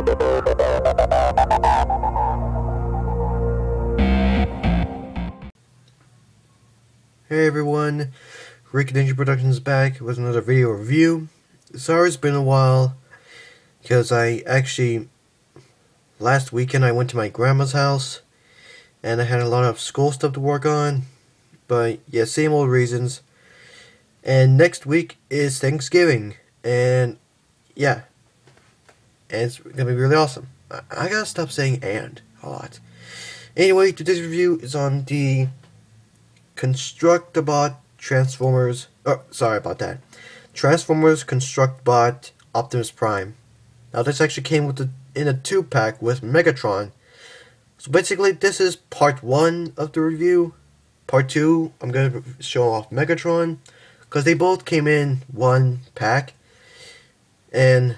Hey everyone, Rick Ninja Productions back with another video review. Sorry it's been a while, because last weekend I went to my grandma's house, and I had a lot of school stuff to work on, but yeah, same old reasons. And next week is Thanksgiving, and yeah, and it's gonna be really awesome. I gotta stop saying "and" a lot. Anyway, today's review is on the Constructabot Transformers. Oh, sorry about that. Transformers Constructbot Optimus Prime. Now, this actually came in a 2-pack with Megatron. So basically, this is part 1 of the review. Part 2, I'm gonna show off Megatron, because they both came in 1 pack. And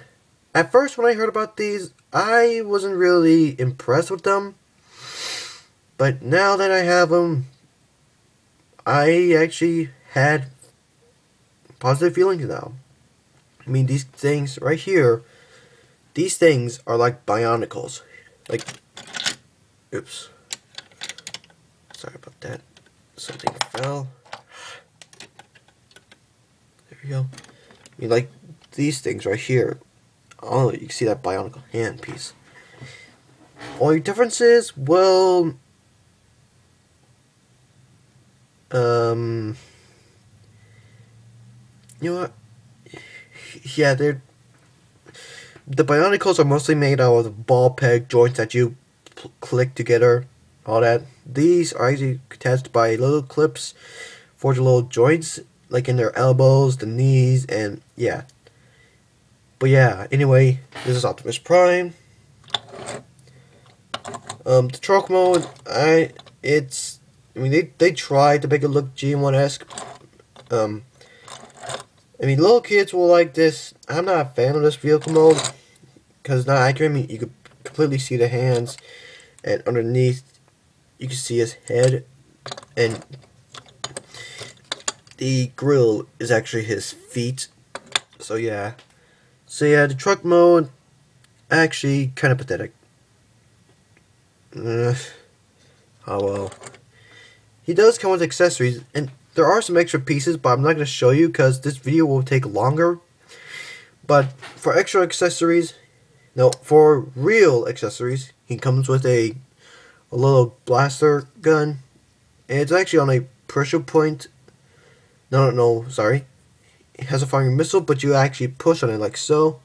at first, when I heard about these, I wasn't really impressed with them. But now that I have them, I actually had positive feelings now. I mean, these things right here, these things are like Bionicles. Like, oops. Sorry about that. Something fell. There we go. I mean, like, these things right here. Oh, you can see that Bionicle hand piece. Only difference is, well, you know what? Yeah, the Bionicles are mostly made out of ball peg joints that you click together, all that. These are actually attached by little clips for the little joints, like in their elbows, the knees, and yeah. But yeah, anyway, this is Optimus Prime. The truck mode, I mean, they tried to make it look GM1-esque. I mean, little kids will like this. I'm not a fan of this vehicle mode, because it's not accurate. I mean, you can completely see the hands, and underneath, you can see his head, and the grill is actually his feet. So yeah. So yeah, the truck mode, actually kind of pathetic. Oh well. He does come with accessories, and there are some extra pieces, but I'm not going to show you because this video will take longer. But for extra accessories, no, for real accessories, he comes with a little blaster gun, and it's actually on a pressure point. No, sorry. It has a firing missile, but you actually push on it like so,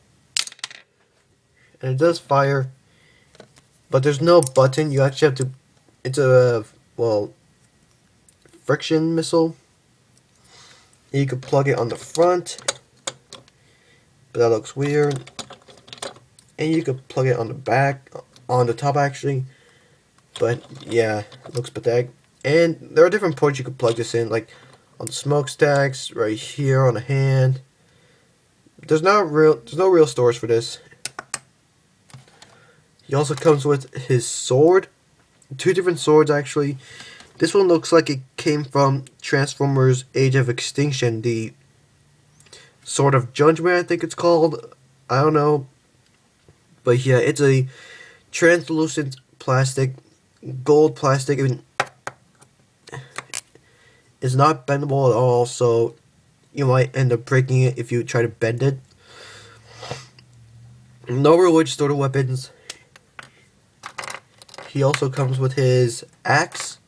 and it does fire. But there's no button. You actually have to. It's a friction missile. And you can plug it on the front, but that looks weird. And you can plug it on the back, on the top actually. But yeah, it looks pathetic. And there are different ports you can plug this in, like on the smokestacks, right here on the hand. There's no real storage for this. He also comes with his sword. 2 different swords actually. This one looks like it came from Transformers Age of Extinction, the Sword of Judgment, I think it's called. I don't know. But yeah, it's a translucent plastic, gold plastic. I mean, it's not bendable at all, so you might end up breaking it if you try to bend it. No real way to store the weapons. He also comes with his axe.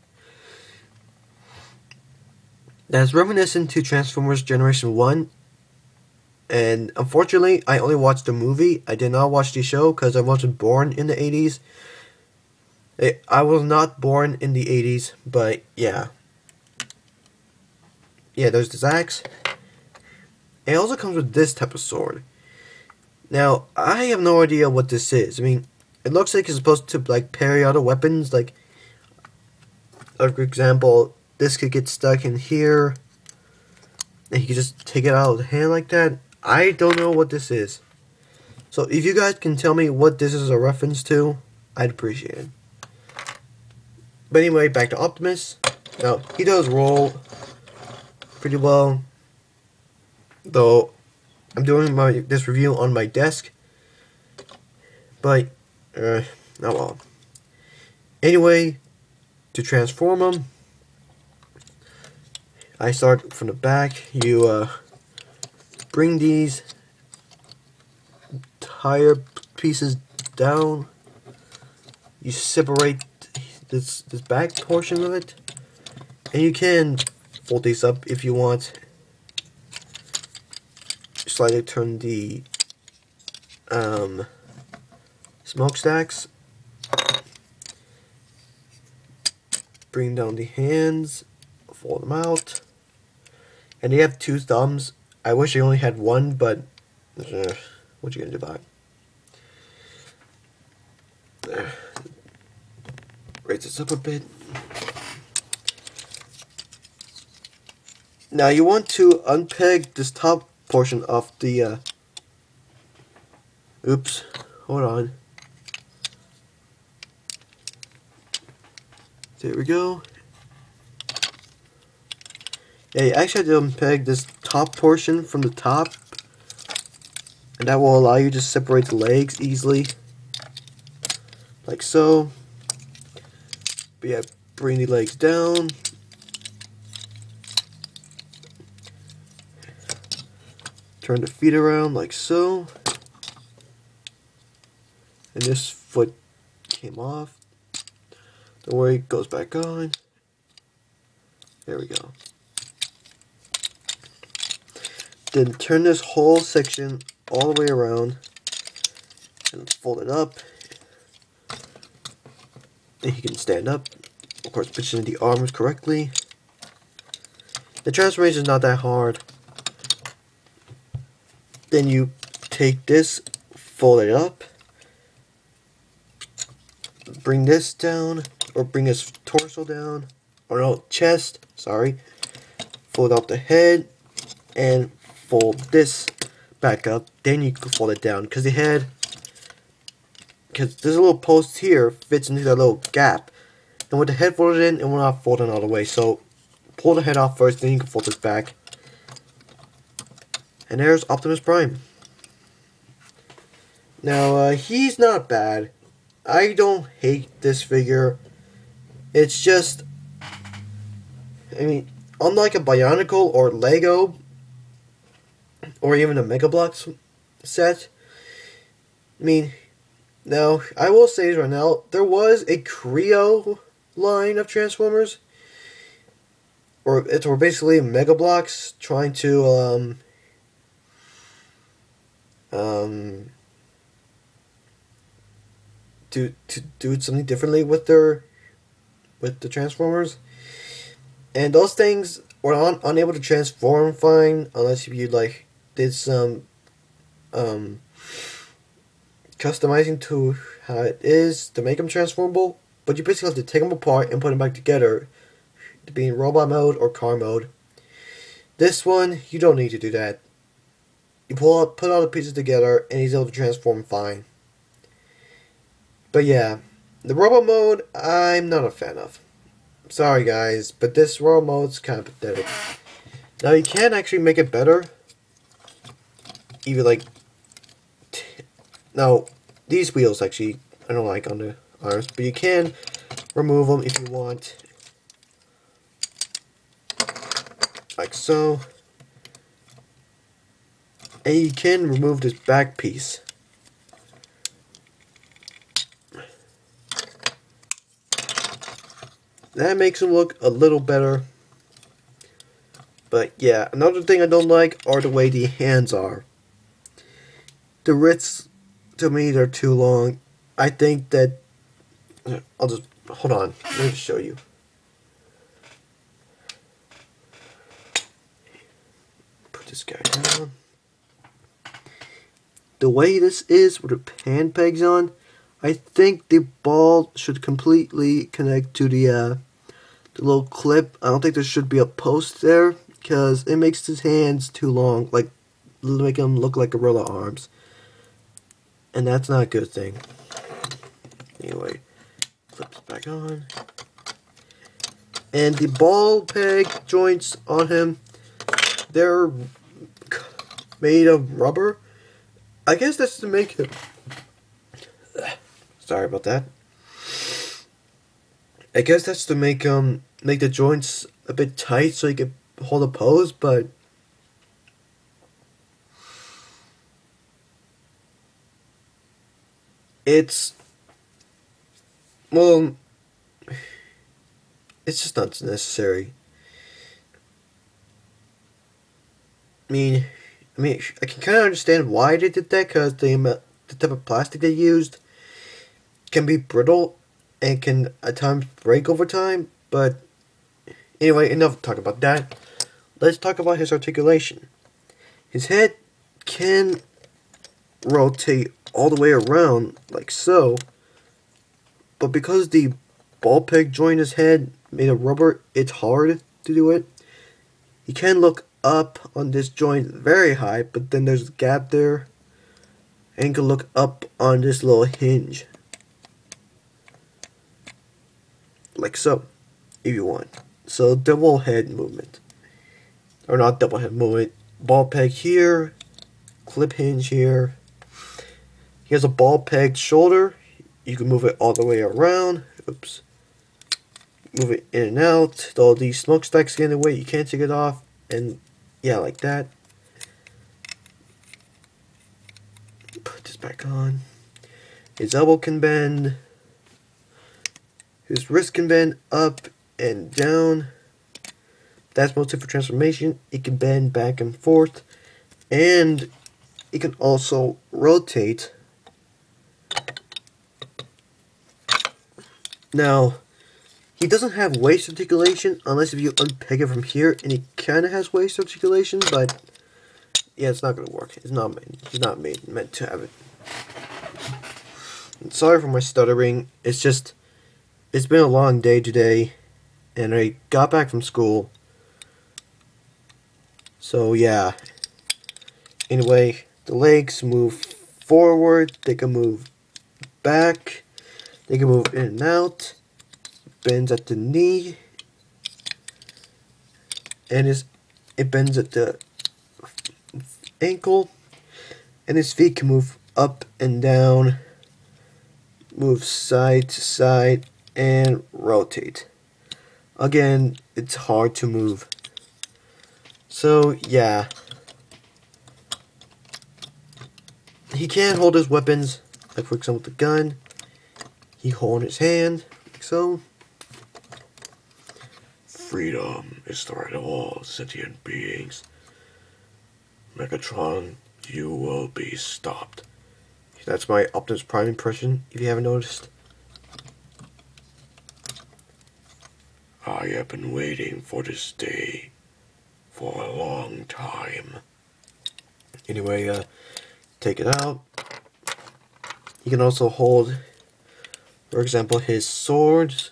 That's reminiscent to Transformers Generation 1. And unfortunately, I only watched the movie. I did not watch the show because I wasn't born in the 80s. I was not born in the 80s, but yeah. Yeah, there's this axe. It also comes with this type of sword. Now, I have no idea what this is. I mean, it looks like it's supposed to like parry other weapons. Like, for example, this could get stuck in here, and you can just take it out of the hand like that. I don't know what this is. So if you guys can tell me what this is a reference to, I'd appreciate it. But anyway, back to Optimus. Now, he does roll pretty well, though I'm doing this review on my desk. But, oh well. Anyway, to transform them, I start from the back. You bring these tire pieces down. You separate this back portion of it, and you can fold these up if you want. Slightly turn the smokestacks. Bring down the hands, fold them out, and they have 2 thumbs. I wish I only had one, but what you gonna do about it? Raise this up a bit. Now you want to unpeg this top portion of the oops, hold on. There we go. Yeah, you actually have to unpeg this top portion from the top, and that will allow you to separate the legs easily, like so. But yeah, bring the legs down. Turn the feet around like so. And this foot came off. Don't worry, it goes back on. There we go. Then turn this whole section all the way around and fold it up. Then you can stand up. Of course, position the arms correctly. The transformation is not that hard. Then you take this, fold it up, bring this down, or bring his torso down, or no, chest, sorry. Fold up the head, and fold this back up. Then you can fold it down, because the head, because this little post here fits into that little gap. And with the head folded in, it will not fold in all the way. So pull the head off first, then you can fold it back. And there's Optimus Prime. Now, he's not bad. I don't hate this figure. It's just, I mean, unlike a Bionicle or Lego, or even a Mega Bloks set, I mean, now, I will say this right now, there was a Creo line of Transformers, or it's basically Mega Bloks trying to do something differently with the Transformers, and those things were unable to transform fine unless you like did some customizing to how it is to make them transformable. But you basically have to take them apart and put them back together to be in robot mode or car mode. This one, you don't need to do that. You put all the pieces together and he's able to transform fine. But yeah, the robot mode, I'm not a fan of. Sorry guys, but this robot mode's kind of pathetic. Now you can actually make it better. Even like, now these wheels actually I don't like on the arms, but you can remove them if you want, like so. And you can remove this back piece. That makes them look a little better. But yeah, another thing I don't like are the way the hands are. The wrists, to me, they're too long. I think that, I'll just, hold on, let me just show you. Put this guy down. The way this is with the hand pegs on, I think the ball should completely connect to the little clip. I don't think there should be a post there, because it makes his hands too long, like, make them look like gorilla arms. And that's not a good thing. Anyway, clips back on. And the ball peg joints on him, they're made of rubber. I guess that's to make him Sorry about that. I guess that's to make the joints a bit tight so you can hold a pose, but it's, well, it's just not necessary. I can kind of understand why they did that, because the type of plastic they used can be brittle and can at times break over time. But anyway, enough talk about that. Let's talk about his articulation. His head can rotate all the way around like so, but because the ball peg joint in his head made of rubber, it's hard to do it. You can look up on this joint very high, but then there's a gap there, and you can look up on this little hinge like so if you want. So double head movement, or not double head movement, ball peg here, clip hinge here. He has a ball peg shoulder. You can move it all the way around. Oops. Move it in and out. All these smokestacks get in the way. You can't take it off. And yeah, like that. Put this back on. His elbow can bend. His wrist can bend up and down. That's mostly for transformation. It can bend back and forth. And it can also rotate. Now, he doesn't have waist articulation unless if you unpeg it from here, and he kind of has waist articulation, but yeah, it's not going to work. It's not meant to have it. And sorry for my stuttering. It's been a long day today, and I got back from school. So yeah. Anyway, the legs move forward. They can move back. They can move in and out. Bends at the knee, and it bends at the ankle, and his feet can move up and down, move side to side, and rotate. Again, it's hard to move. So yeah, he can hold his weapons, like for example the gun. He holds his hand like so. Freedom is the right of all sentient beings. Megatron, you will be stopped. That's my Optimus Prime impression, if you haven't noticed. I have been waiting for this day for a long time. Anyway, take it out. You can also hold, for example, his swords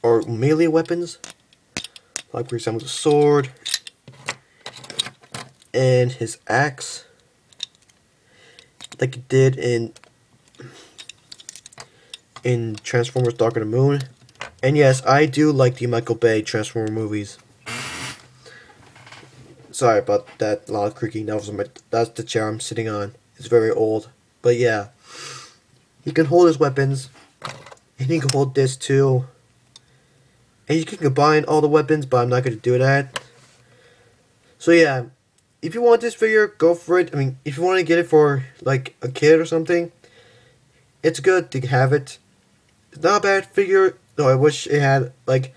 or melee weapons. Like for example the sword and his axe, like it did in Transformers Dark of the Moon. And yes, I do like the Michael Bay Transformer movies. Sorry about that loud creaking. That's the chair I'm sitting on. It's very old. But yeah, he can hold his weapons, and he can hold this too. And you can combine all the weapons, but I'm not going to do that. So yeah, if you want this figure, go for it. I mean, if you want to get it for like a kid or something, it's good to have it. It's not a bad figure, though. I wish it had like,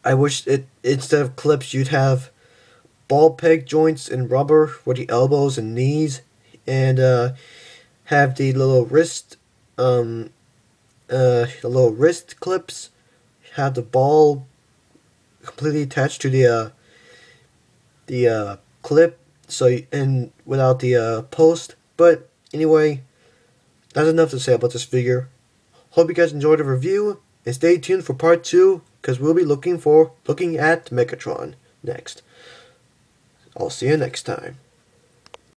I wish it, instead of clips, you'd have ball peg joints and rubber for the elbows and knees, and have the little wrist the little wrist clips, have the ball completely attached to the clip, so and without the post. But anyway, that's enough to say about this figure. Hope you guys enjoyed the review, and stay tuned for part 2, because we'll be looking at Megatron next. I'll see you next time.